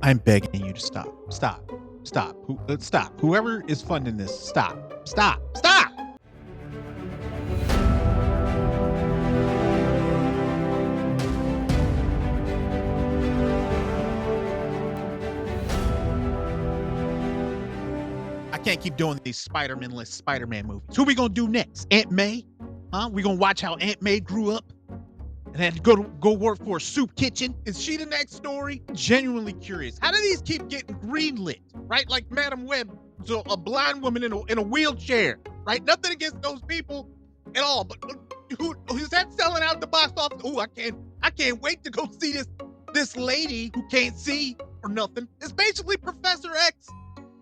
I'm begging you to stop. Stop. Stop. Stop. Whoever is funding this, stop. Stop. Stop. I can't keep doing these Spider-Man-less Spider-Man movies. Who we gonna do next? Aunt May? Huh? We gonna watch how Aunt May grew up and had to go work for a soup kitchen? Is she the next story? Genuinely curious. How do these keep getting greenlit? Right? Like Madam Web, so a blind woman in a wheelchair. Right? Nothing against those people at all. But who is that selling out the box office? Oh, I can't wait to go see this lady who can't see or nothing. It's basically Professor X.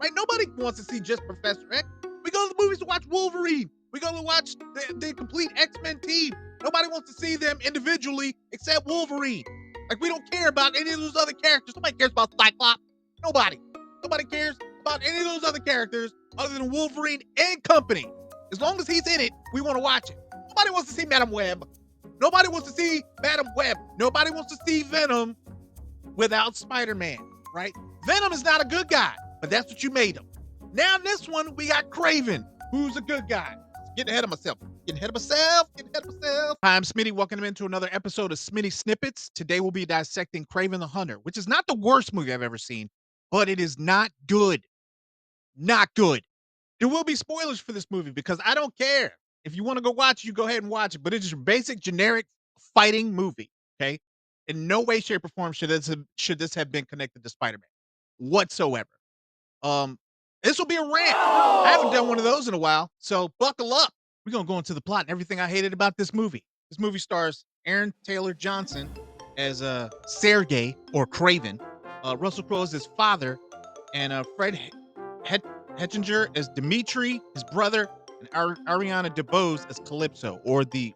Right? Nobody wants to see just Professor X. We go to the movies to watch Wolverine. We go to watch the complete X-Men team. Nobody wants to see them individually except Wolverine. Like, we don't care about any of those other characters. Nobody cares about Cyclops. Nobody. Nobody cares about any of those other characters other than Wolverine and company. As long as he's in it, we want to watch it. Nobody wants to see Madam Web. Nobody wants to see Madam Web. Nobody wants to see Venom without Spider-Man, right? Venom is not a good guy, but that's what you made him. Now in this one, we got Kraven, who's a good guy. Getting ahead of myself. Hi, I'm Smitty. Welcome into another episode of Smitty Snippets. Today we'll be dissecting Kraven the Hunter, which is not the worst movie I've ever seen, but it is not good. Not good. There will be spoilers for this movie because I don't care. If you want to go watch it, you go ahead and watch it, but it's your basic generic fighting movie, okay? In no way, shape, or form should this have been connected to Spider-Man whatsoever. This will be a rant. I haven't done one of those in a while, so buckle up. We're gonna go into the plot and everything I hated about this movie. This movie stars Aaron Taylor Johnson as Sergei or Kraven, Russel Crowe as his father, and Fred Hechinger as Dimitri, his brother, and Ariana DeBose as Calypso, or the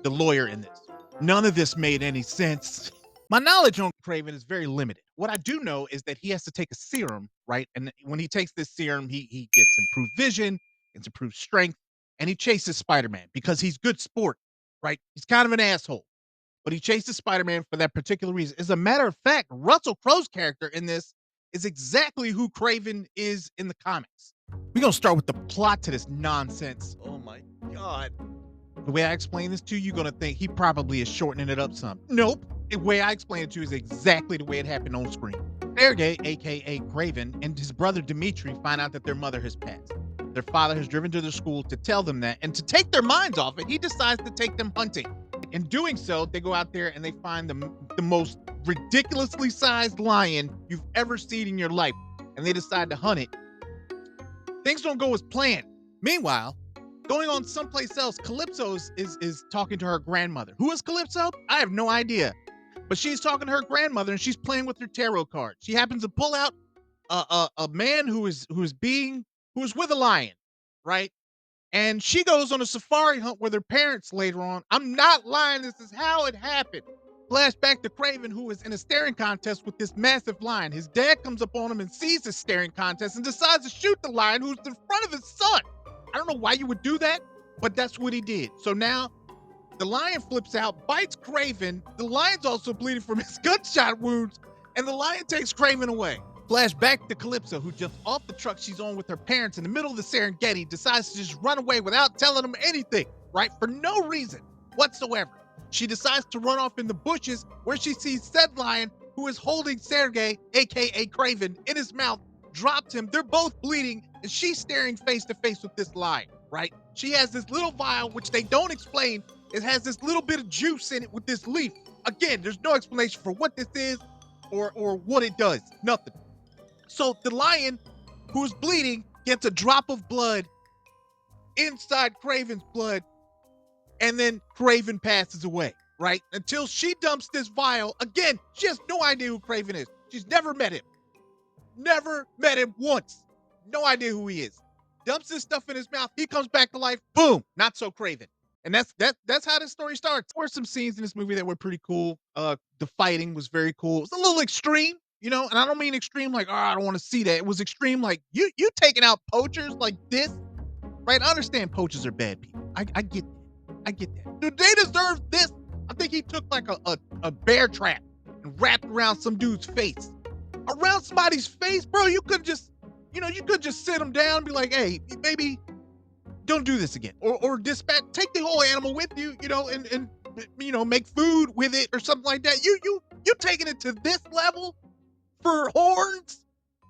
lawyer in this. None of this made any sense. My knowledge on Kraven is very limited. What I do know is that he has to take a serum, right? And when he takes this serum, he gets improved vision, gets improved strength, and he chases Spider-Man because he's good sport, right? He's kind of an asshole, but he chases Spider-Man for that particular reason. As a matter of fact, Russell Crowe's character in this is exactly who Kraven is in the comics. We're going to start with the plot to this nonsense. Oh my God. The way I explain this to you, you're going to think he probably is shortening it up some. Nope. The way I explain it to you is exactly the way it happened on screen. Sergei, aka Kraven, and his brother Dimitri find out that their mother has passed. Their father has driven to their school to tell them that, and to take their minds off it, he decides to take them hunting. In doing so, they go out there and they find the most ridiculously sized lion you've ever seen in your life, and they decide to hunt it. Things don't go as planned. Meanwhile, going on someplace else, Calypso is talking to her grandmother. Who is Calypso? I have no idea. But she's talking to her grandmother and she's playing with her tarot cards. She happens to pull out a man who is with a lion, right? And she goes on a safari hunt with her parents later on. I'm not lying. This is how it happened. Flashback to Kraven, who is in a staring contest with this massive lion. His dad comes up on him and sees the staring contest and decides to shoot the lion who's in front of his son. I don't know why you would do that, but that's what he did. So now the lion flips out, bites Kraven. The lion's also bleeding from his gunshot wounds, and the lion takes Kraven away. Flashback to Calypso, who jumps off the truck she's on with her parents in the middle of the Serengeti, decides to just run away without telling them anything, right? For no reason whatsoever. She decides to run off in the bushes where she sees said lion, who is holding Sergei, aka Kraven, in his mouth, dropped him. They're both bleeding, and she's staring face to face with this lion, right? She has this little vial, which they don't explain. It has this little bit of juice in it with this leaf. Again, there's no explanation for what this is or what it does. Nothing. So the lion, who's bleeding, gets a drop of blood inside Kraven's blood, and then Kraven passes away, right? Until she dumps this vial. Again, she has no idea who Kraven is. She's never met him. Never met him once. No idea who he is. Dumps this stuff in his mouth. He comes back to life. Boom. Not so Kraven. And that's how this story starts. There were some scenes in this movie that were pretty cool. The fighting was very cool. It's a little extreme, you know, and I don't mean extreme like, oh, I don't want to see that. It was extreme like you taking out poachers like this, right? I understand poachers are bad people. I get that. I get that. Do they deserve this? I think he took like a bear trap and wrapped around some dude's face. around somebody's face, bro. You could just, you could just sit them down and be like, hey, maybe don't do this again. Or dispatch, take the whole animal with you, and make food with it or something like that. You taking it to this level for horns?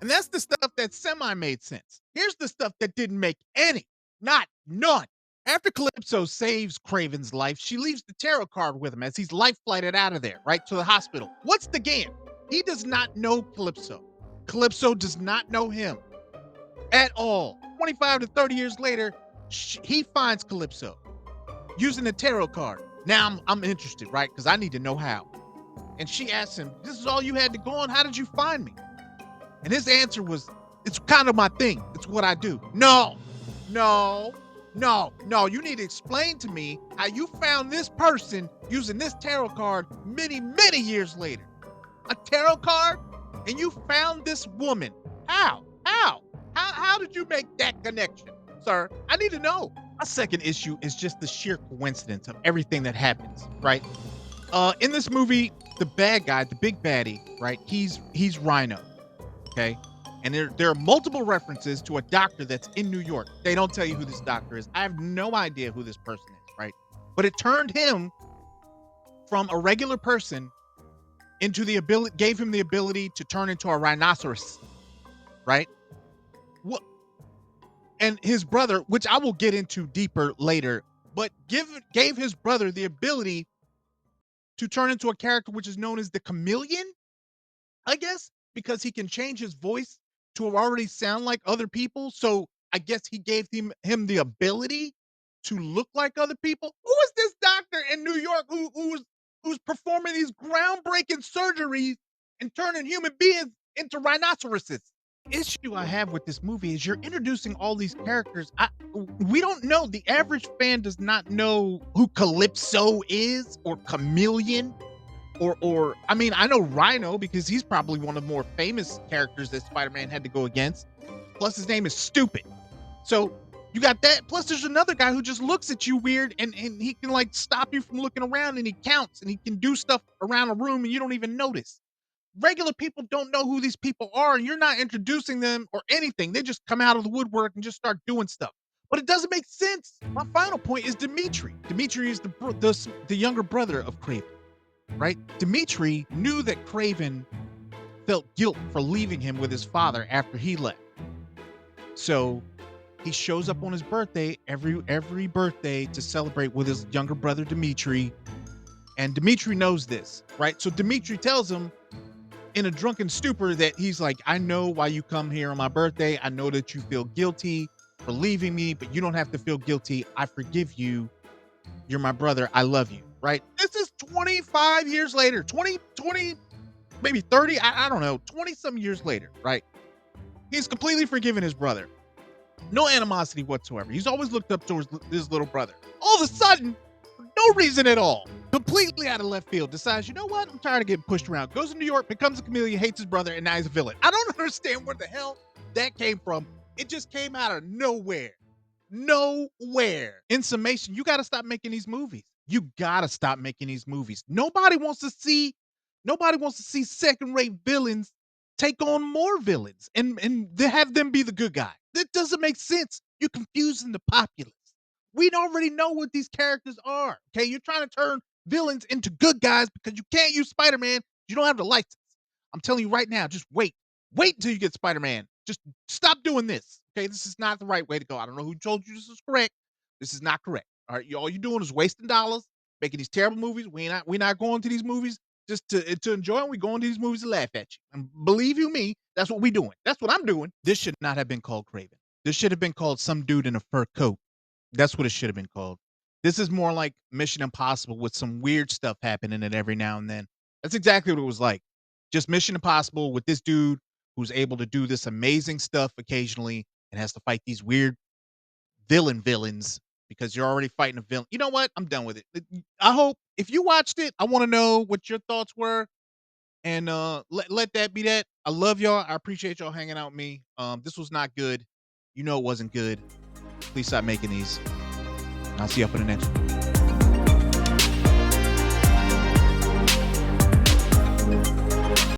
And that's the stuff that semi made sense. Here's the stuff that didn't make any, not none. After Calypso saves Kraven's life, she leaves the tarot card with him as he's life flighted out of there, right to the hospital. What's the game? He does not know Calypso. Calypso does not know him at all. 25 to 30 years later, he finds Calypso using the tarot card. Now I'm interested, right? Because I need to know how. And she asks him, this is all you had to go on? How did you find me? And his answer was, it's kind of my thing. It's what I do. No. You need to explain to me how you found this person using this tarot card many, many years later. A tarot card? And you found this woman. How? How did you make that connection, sir? I need to know. My second issue is just the sheer coincidence of everything that happens, right? In this movie, the bad guy, the big baddie, right? He's Rhino, okay? And there are multiple references to a doctor that's in New York. They don't tell you who this doctor is. I have no idea who this person is, right? But it turned him from a regular person into gave him the ability to turn into a rhinoceros, right? What? And his brother, which I will get into deeper later, but gave his brother the ability to turn into a character which is known as the chameleon, I guess, because he can change his voice to already sound like other people. So I guess he gave him the ability to look like other people. Who is this doctor in New York who's performing these groundbreaking surgeries and turning human beings into rhinoceroses? Issue I have with this movie is you're introducing all these characters. We don't know. The average fan does not know who Calypso is or Chameleon. Or I mean, I know Rhino because he's probably one of the more famous characters that Spider-Man had to go against. Plus, his name is Stupid. So you got that. Plus, there's another guy who just looks at you weird and he can like stop you from looking around and he counts and he can do stuff around a room and you don't even notice. Regular people don't know who these people are and you're not introducing them or anything. They just come out of the woodwork and just start doing stuff. But it doesn't make sense. My final point is Dimitri. Dimitri is the younger brother of Kraven. Right? Dimitri knew that Kraven felt guilt for leaving him with his father after he left. So he shows up on his birthday every birthday to celebrate with his younger brother Dimitri. And Dimitri knows this, right? So Dimitri tells him in a drunken stupor that he's like, I know why you come here on my birthday. I know that you feel guilty for leaving me, but you don't have to feel guilty. I forgive you. You're my brother. I love you. Right? This is 25 years later, 20, maybe 30. I don't know, 20 some years later, right? He's completely forgiven his brother. No animosity whatsoever. He's always looked up towards his little brother. All of a sudden, for no reason at all, completely out of left field, decides, you know what? I'm tired of getting pushed around. Goes to New York, becomes a chameleon, hates his brother, and now he's a villain. I don't understand where the hell that came from. It just came out of nowhere. Nowhere. In summation, you got to stop making these movies. You got to stop making these movies. Nobody wants to see second-rate villains take on more villains and they have them be the good guy. That doesn't make sense. You're confusing the populace. We already know what these characters are. Okay, you're trying to turn villains into good guys because you can't use Spider-Man. You don't have the license. I'm telling you right now, just wait. Wait until you get Spider-Man. Just stop doing this. Okay, this is not the right way to go. I don't know who told you this is correct. This is not correct. All right, all you're doing is wasting dollars, making these terrible movies. We're not going to these movies just to enjoy them. We're going to these movies to laugh at you. And believe you me, that's what we're doing. That's what I'm doing. This should not have been called Kraven. This should have been called Some Dude in a Fur Coat. That's what it should have been called. This is more like Mission Impossible with some weird stuff happening in it every now and then. That's exactly what it was like. Just Mission Impossible with this dude who's able to do this amazing stuff occasionally and has to fight these weird villains because you're already fighting a villain. You know what? I'm done with it. I hope if you watched it, I want to know what your thoughts were. And let that be that. I love y'all. I appreciate y'all hanging out with me. This was not good. You know it wasn't good. Please stop making these. I'll see y'all for the next one.